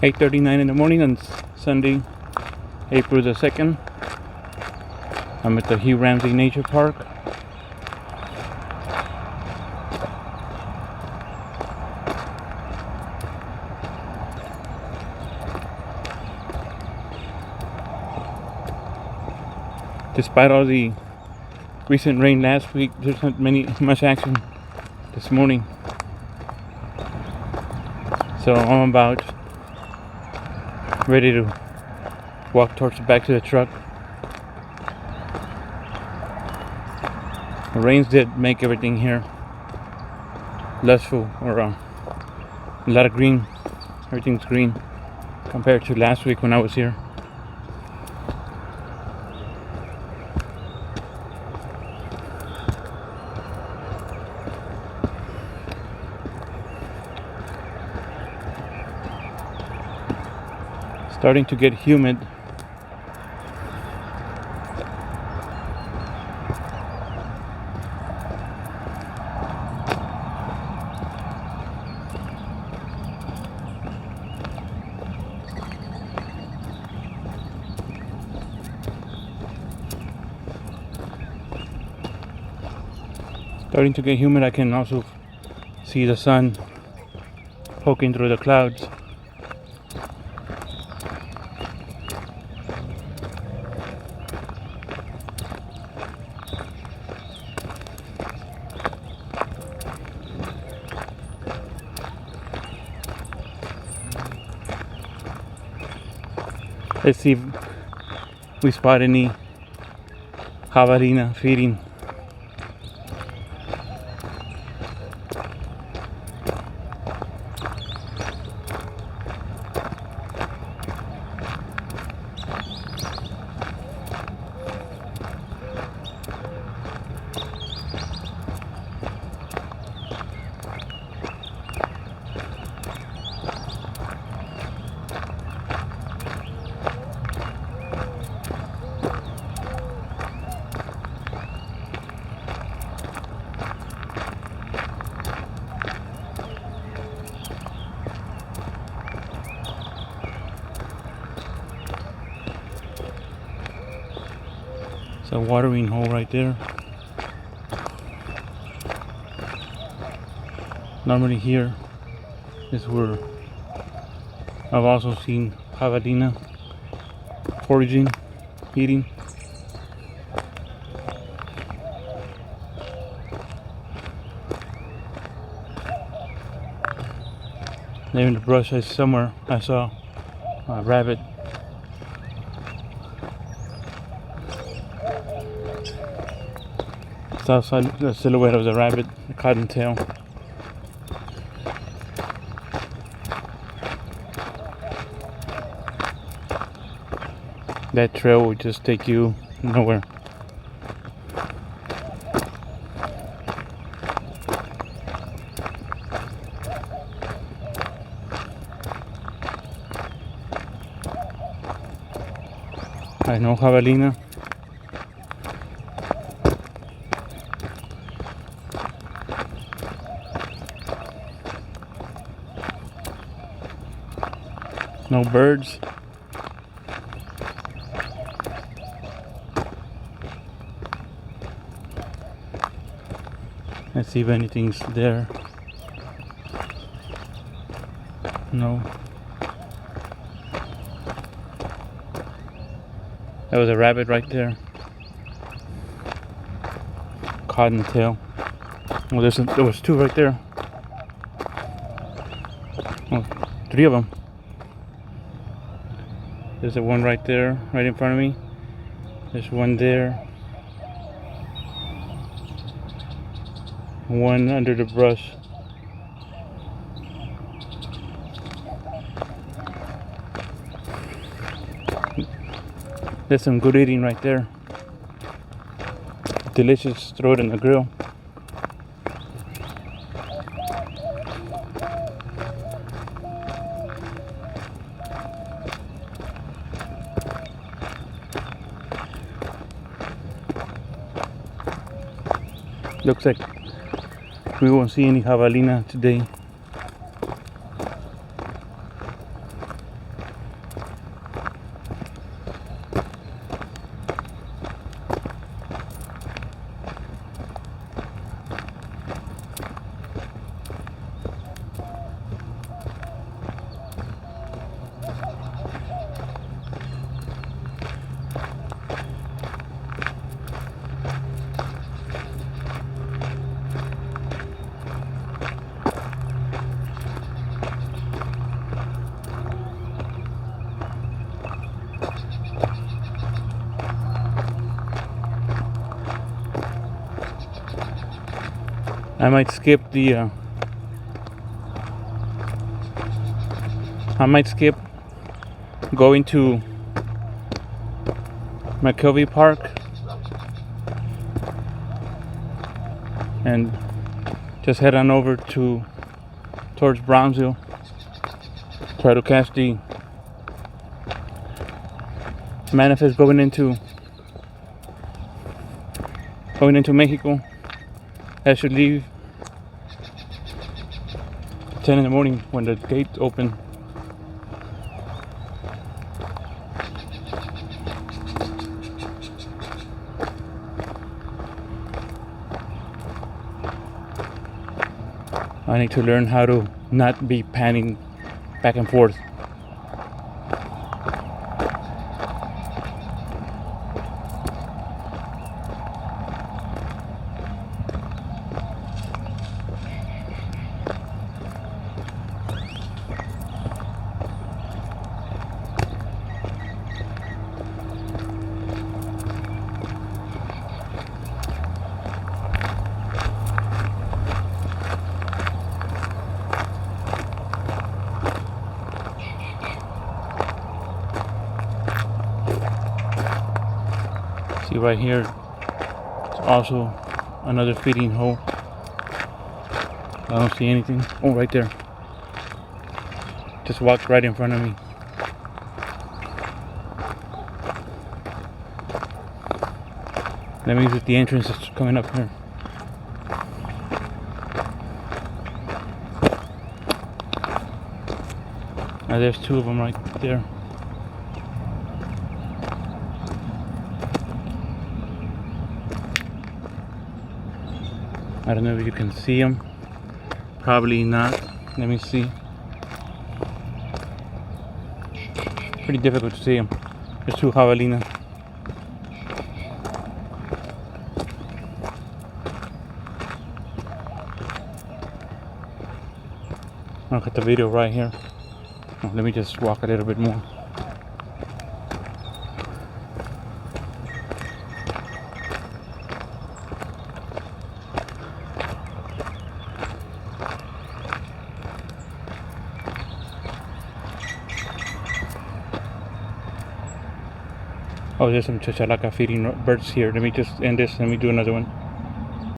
8:39 in the morning on Sunday, April the 2nd. I'm at the Hugh Ramsey Nature Park. Despite all the recent rain last week, there's not much action this morning. So I'm about ready to walk back to the truck. The rains did make everything here lustful, or a lot of green. Everything's green compared to last week when I was here. Starting to get humid. Starting to get humid. I can also see the sun poking through the clouds. Let's see if we spot any jabalina feeding. It's a watering hole right there. Normally here is where I've also seen jabalina foraging, eating. There in the brush somewhere I saw a rabbit. It's outside the silhouette of the rabbit, the cottontail. That trail would just take you nowhere. I know jabalina. No birds. Let's see if anything's there. No. That was a rabbit right there. Cottontail. Well, there was two right there. Well, three of them. There's the one right there, right in front of me. There's one there. One under the brush. There's some good eating right there. Delicious. Throw it in the grill. Looks like we won't see any jabalina today. I might skip going to McKelvey Park and just head on over towards Brownsville. Try to catch the manifest going into Mexico. That should leave 10 in the morning when the gates open. I need to learn how to not be panning back and forth. See right here, it's also another feeding hole. I don't see anything. Oh, right there. Just walked right in front of me. That means that the entrance is coming up here. Now there's two of them right there. I don't know if you can see them. Probably not. Let me see. Pretty difficult to see them. There's two javelinas. I'll cut the video right here. Oh, let me just walk a little bit more. Oh, there's some chachalaca feeding birds here. Let me just end this. Let me do another one.